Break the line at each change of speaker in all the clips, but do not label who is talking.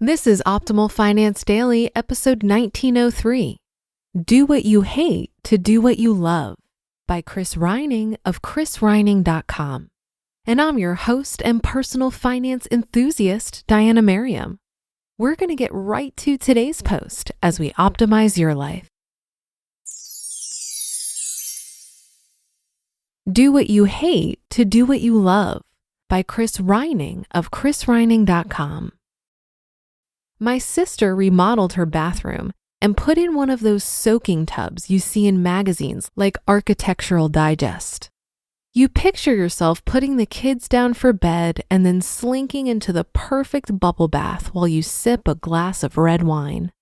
This is Optimal Finance Daily, episode 1903. Do What You Hate to Do What You Love by Chris Reining of chrisreining.com. And I'm your host and personal finance enthusiast, Diana Merriam. We're going to get right to today's post as we optimize your life. Do What You Hate to Do What You Love by Chris Reining of chrisreining.com. My sister remodeled her bathroom and put in one of those soaking tubs you see in magazines like Architectural Digest. You picture yourself putting the kids down for bed and then slinking into the perfect bubble bath while you sip a glass of red wine.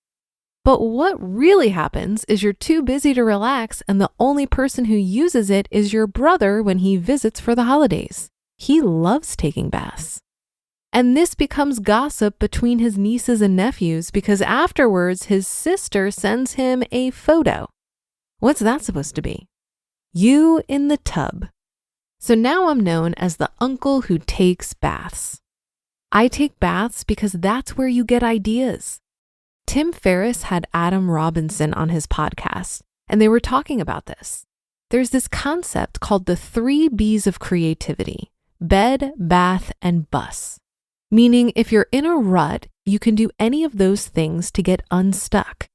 But what really happens is you're too busy to relax, and the only person who uses it is your brother when he visits for the holidays. He loves taking baths. And this becomes gossip between his nieces and nephews because afterwards his sister sends him a photo. What's that supposed to be? You in the tub. So now I'm known as the uncle who takes baths. I take baths because that's where you get ideas. Tim Ferriss had Adam Robinson on his podcast, and they were talking about this. There's this concept called the 3 B's of creativity: bed, bath, and bus. Meaning if you're in a rut, you can do any of those things to get unstuck.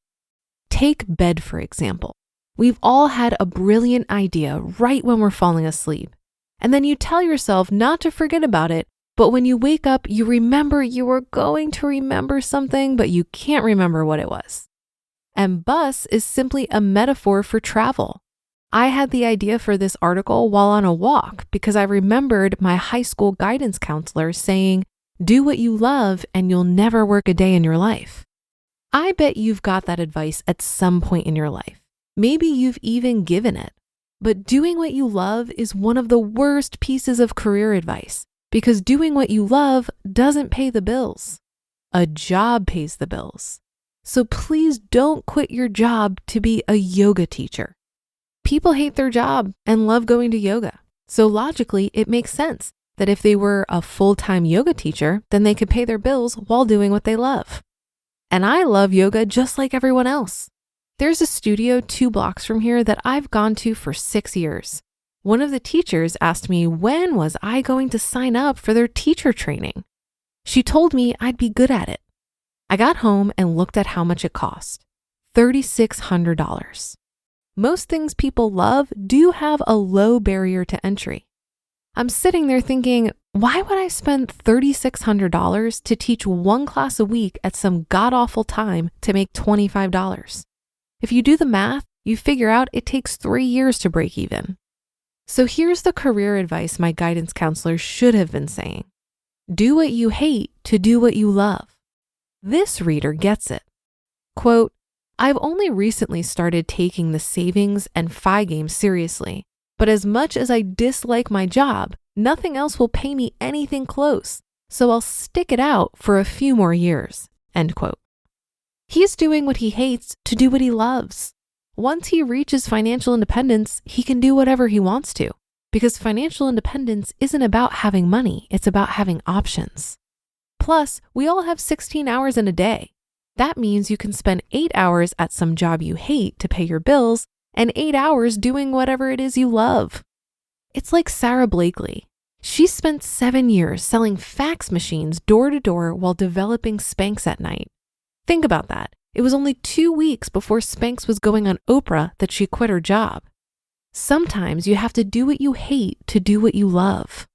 Take bed, for example. We've all had a brilliant idea right when we're falling asleep. And then you tell yourself not to forget about it, but when you wake up, you remember you were going to remember something, but you can't remember what it was. And bus is simply a metaphor for travel. I had the idea for this article while on a walk because I remembered my high school guidance counselor saying, "Do what you love and you'll never work a day in your life." I bet you've got that advice at some point in your life. Maybe you've even given it. But doing what you love is one of the worst pieces of career advice because doing what you love doesn't pay the bills. A job pays the bills. So please don't quit your job to be a yoga teacher. People hate their job and love going to yoga. So logically, it makes sense that if they were a full-time yoga teacher, then they could pay their bills while doing what they love. And I love yoga just like everyone else. There's a studio 2 blocks from here that I've gone to for 6 years. One of the teachers asked me when was I going to sign up for their teacher training. She told me I'd be good at it. I got home and looked at how much it cost. $3,600. Most things people love do have a low barrier to entry. I'm sitting there thinking, why would I spend $3,600 to teach 1 class a week at some god-awful time to make $25? If you do the math, you figure out it takes 3 years to break even. So here's the career advice my guidance counselor should have been saying. Do what you hate to do what you love. This reader gets it. Quote, "I've only recently started taking the savings and FI game seriously. But as much as I dislike my job, nothing else will pay me anything close, so I'll stick it out for a few more years." End quote. He's doing what he hates to do what he loves. Once he reaches financial independence, he can do whatever he wants to, because financial independence isn't about having money, it's about having options. Plus, we all have 16 hours in a day. That means you can spend 8 hours at some job you hate to pay your bills and 8 hours doing whatever it is you love. It's like Sarah Blakely. She spent 7 years selling fax machines door to door while developing Spanx at night. Think about that. It was only 2 weeks before Spanx was going on Oprah that she quit her job. Sometimes you have to do what you hate to do what you love.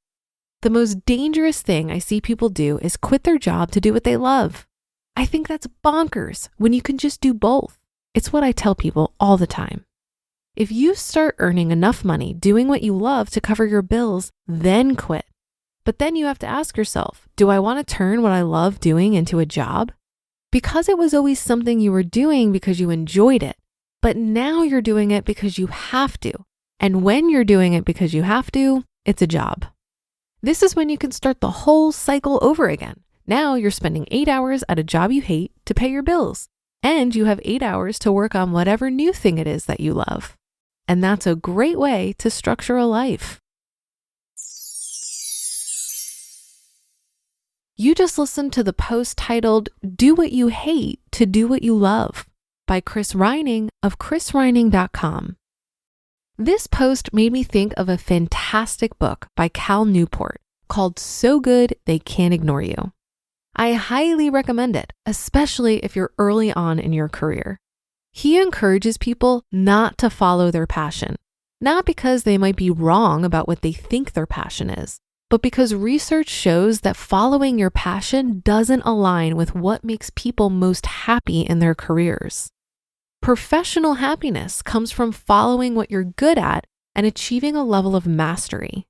The most dangerous thing I see people do is quit their job to do what they love. I think that's bonkers when you can just do both. It's what I tell people all the time. If you start earning enough money doing what you love to cover your bills, then quit. But then you have to ask yourself, do I want to turn what I love doing into a job? Because it was always something you were doing because you enjoyed it, but now you're doing it because you have to. And when you're doing it because you have to, it's a job. This is when you can start the whole cycle over again. Now you're spending 8 hours at a job you hate to pay your bills, and you have 8 hours to work on whatever new thing it is that you love. And that's a great way to structure a life. You just listened to the post titled, Do What You Hate to Do What You Love by Chris Reining of chrisreining.com. This post made me think of a fantastic book by Cal Newport called So Good They Can't Ignore You. I highly recommend it, especially if you're early on in your career. He encourages people not to follow their passion, not because they might be wrong about what they think their passion is, but because research shows that following your passion doesn't align with what makes people most happy in their careers. Professional happiness comes from following what you're good at and achieving a level of mastery.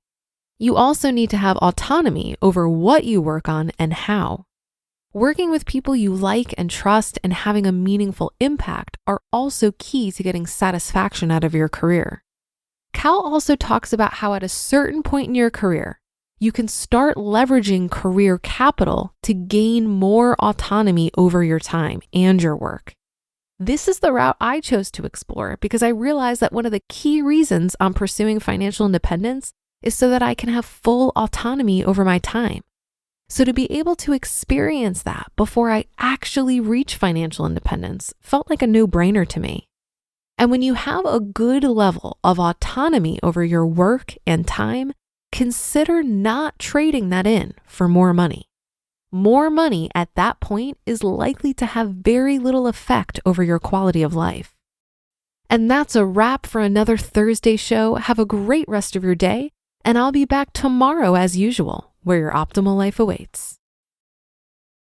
You also need to have autonomy over what you work on and how. Working with people you like and trust and having a meaningful impact are also key to getting satisfaction out of your career. Cal also talks about how at a certain point in your career, you can start leveraging career capital to gain more autonomy over your time and your work. This is the route I chose to explore because I realized that one of the key reasons I'm pursuing financial independence is so that I can have full autonomy over my time. So to be able to experience that before I actually reach financial independence felt like a no-brainer to me. And when you have a good level of autonomy over your work and time, consider not trading that in for more money. More money at that point is likely to have very little effect over your quality of life. And that's a wrap for another Thursday show. Have a great rest of your day, and I'll be back tomorrow as usual, where your optimal life awaits.